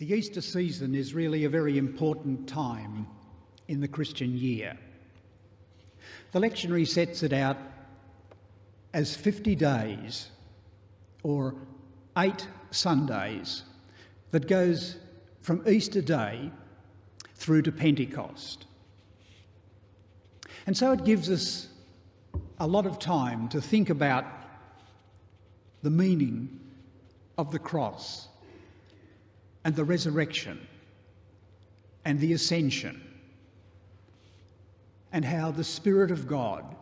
The Easter season is really a very important time in the Christian year. The lectionary sets it out as 50 days or 8 Sundays that goes from Easter Day through to Pentecost. And so it gives us a lot of time to think about the meaning of the cross and the resurrection and the ascension, and how the Spirit of God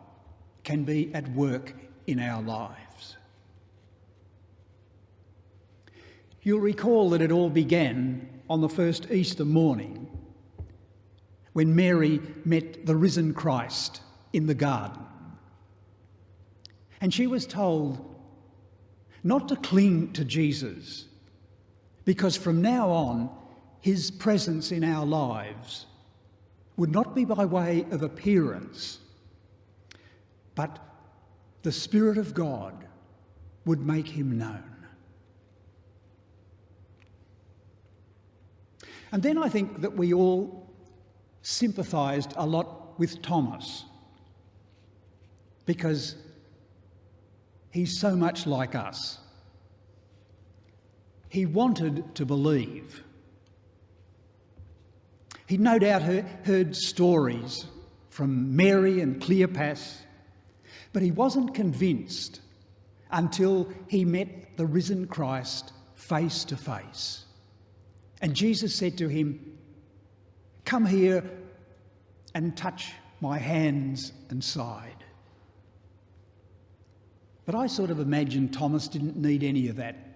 can be at work in our lives. You'll recall that it all began on the first Easter morning when Mary met the risen Christ in the garden. And she was told not to cling to Jesus, because from now on, his presence in our lives would not be by way of appearance, but the Spirit of God would make him known. And then I think that we all sympathised a lot with Thomas, because he's so much like us. He wanted to believe. He'd no doubt heard stories from Mary and Cleopas, but he wasn't convinced until he met the risen Christ face to face. And Jesus said to him, "Come here and touch my hands and side." But I sort of imagine Thomas didn't need any of that.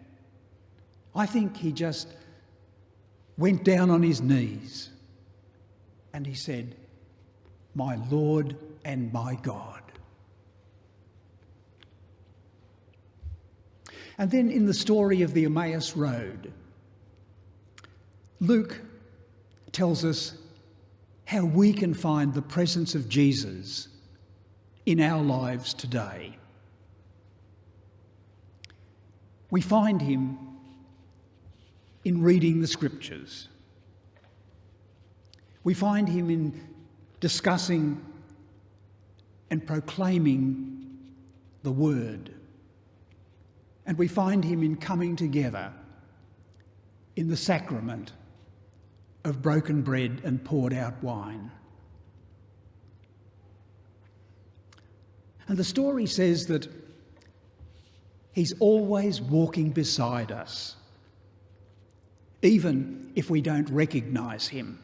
I think he just went down on his knees and he said, "My Lord and my God." And then in the story of the Emmaus Road, Luke tells us how we can find the presence of Jesus in our lives today. We find him in reading the scriptures. We find him in discussing and proclaiming the word. And we find him in coming together in the sacrament of broken bread and poured out wine. And the story says that he's always walking beside us, even if we don't recognise him.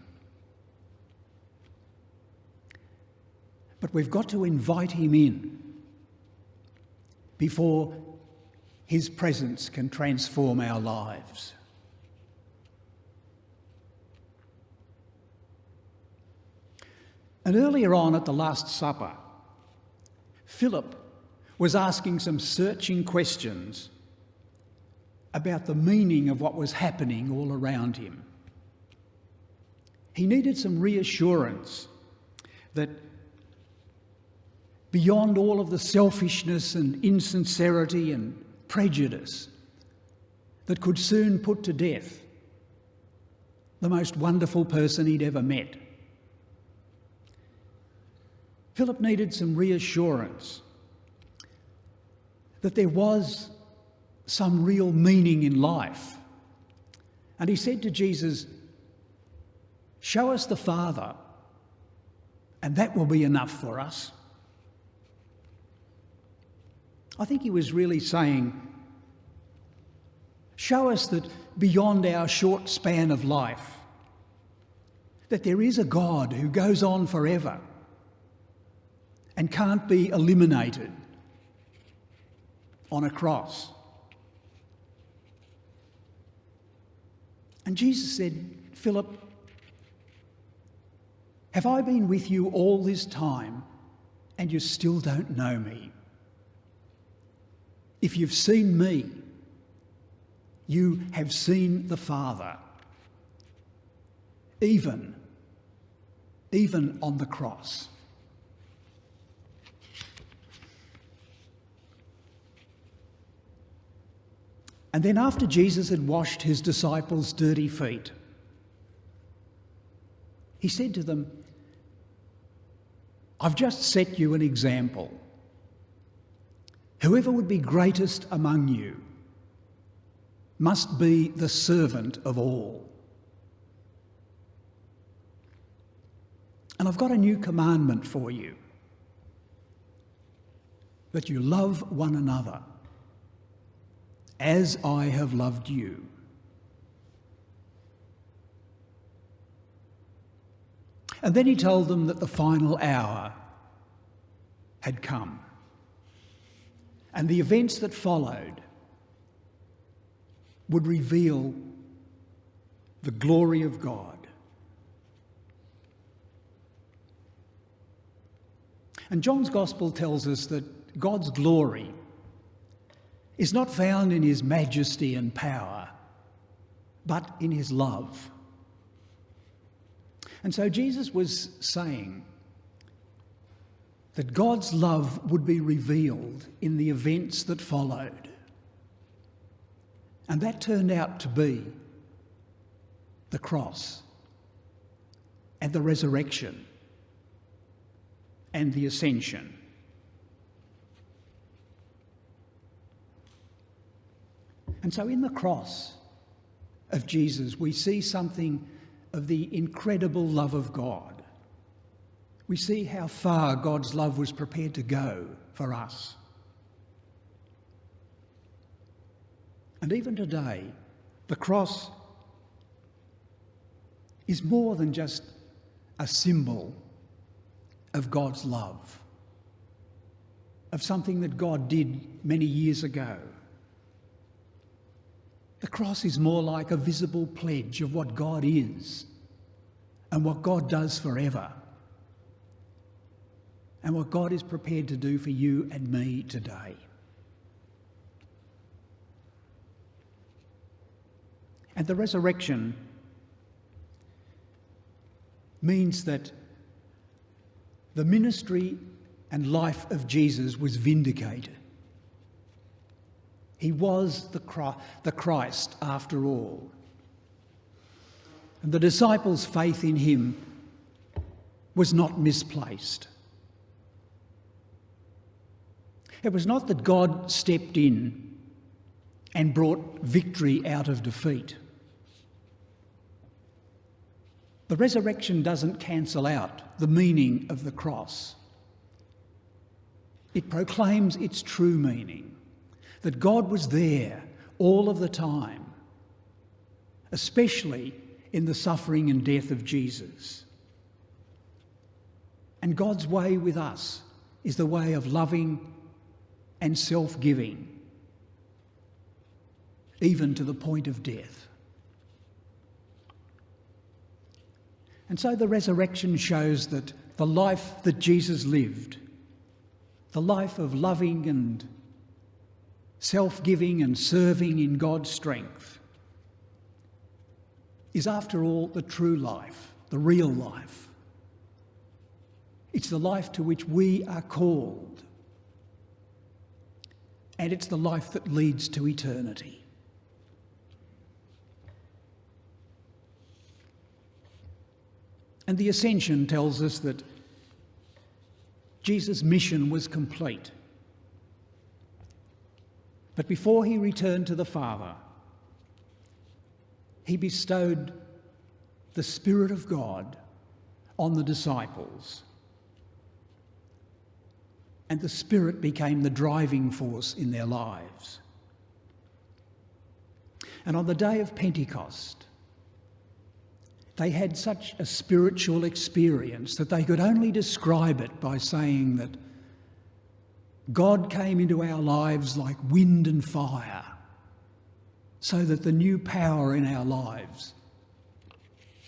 But we've got to invite him in before his presence can transform our lives. And earlier on at the Last Supper, Philip was asking some searching questions about the meaning of what was happening all around him. He needed some reassurance that beyond all of the selfishness and insincerity and prejudice that could soon put to death the most wonderful person he'd ever met, Philip needed some reassurance that there was some real meaning in life. And he said to Jesus, "Show us the Father, and that will be enough for us." I think he was really saying, show us that beyond our short span of life, that there is a God who goes on forever and can't be eliminated on a cross. And Jesus said, "Philip, have I been with you all this time and you still don't know me? If you've seen me, you have seen the Father, even on the cross." And then after Jesus had washed his disciples' dirty feet, he said to them, "I've just set you an example. Whoever would be greatest among you must be the servant of all. And I've got a new commandment for you, that you love one another as I have loved you." And then he told them that the final hour had come. And the events that followed would reveal the glory of God. And John's Gospel tells us that God's glory is not found in his majesty and power, but in his love. And so Jesus was saying that God's love would be revealed in the events that followed. And that turned out to be the cross and the resurrection and the ascension. And so in the cross of Jesus, we see something of the incredible love of God. We see how far God's love was prepared to go for us. And even today, the cross is more than just a symbol of God's love, of something that God did many years ago. The cross is more like a visible pledge of what God is and what God does forever, and what God is prepared to do for you and me today. And the resurrection means that the ministry and life of Jesus was vindicated. He was the Christ after all. And the disciples' faith in him was not misplaced. It was not that God stepped in and brought victory out of defeat. The resurrection doesn't cancel out the meaning of the cross. It proclaims its true meaning, that God was there all of the time, especially in the suffering and death of Jesus. And God's way with us is the way of loving and self-giving, even to the point of death. And so the resurrection shows that the life that Jesus lived, the life of loving and self-giving and serving in God's strength, is after all the true life, the real life. It's the life to which we are called, and it's the life that leads to eternity. And the ascension tells us that Jesus' mission was complete. But before he returned to the Father, he bestowed the Spirit of God on the disciples. And the Spirit became the driving force in their lives. And on the day of Pentecost, they had such a spiritual experience that they could only describe it by saying that God came into our lives like wind and fire, so that the new power in our lives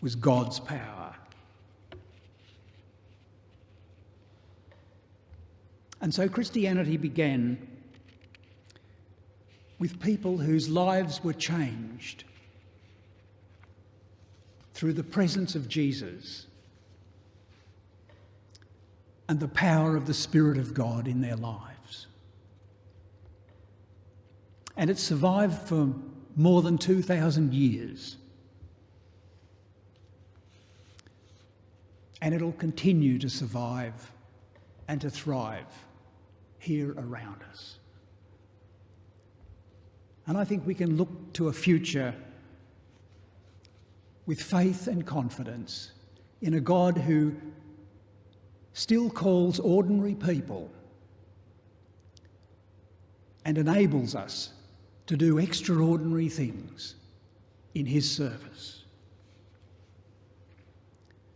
was God's power. And so Christianity began with people whose lives were changed through the presence of Jesus and the power of the Spirit of God in their lives. and it's survived for more than 2,000 years. And it'll continue to survive and to thrive here around us. And I think we can look to a future with faith and confidence in a God who still calls ordinary people and enables us to do extraordinary things in his service.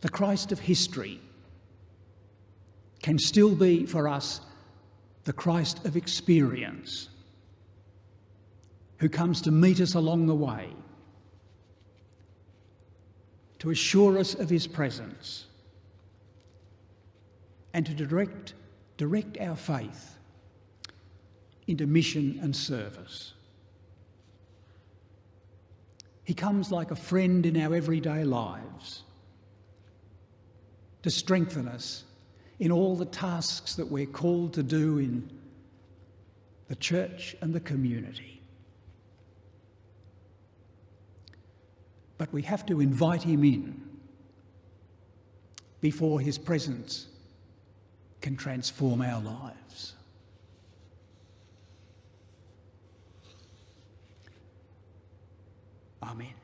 The Christ of history can still be for us the Christ of experience, who comes to meet us along the way, to assure us of his presence, and to direct our faith into mission and service. He comes like a friend in our everyday lives to strengthen us in all the tasks that we're called to do in the church and the community. But we have to invite him in before his presence can transform our lives. Amen.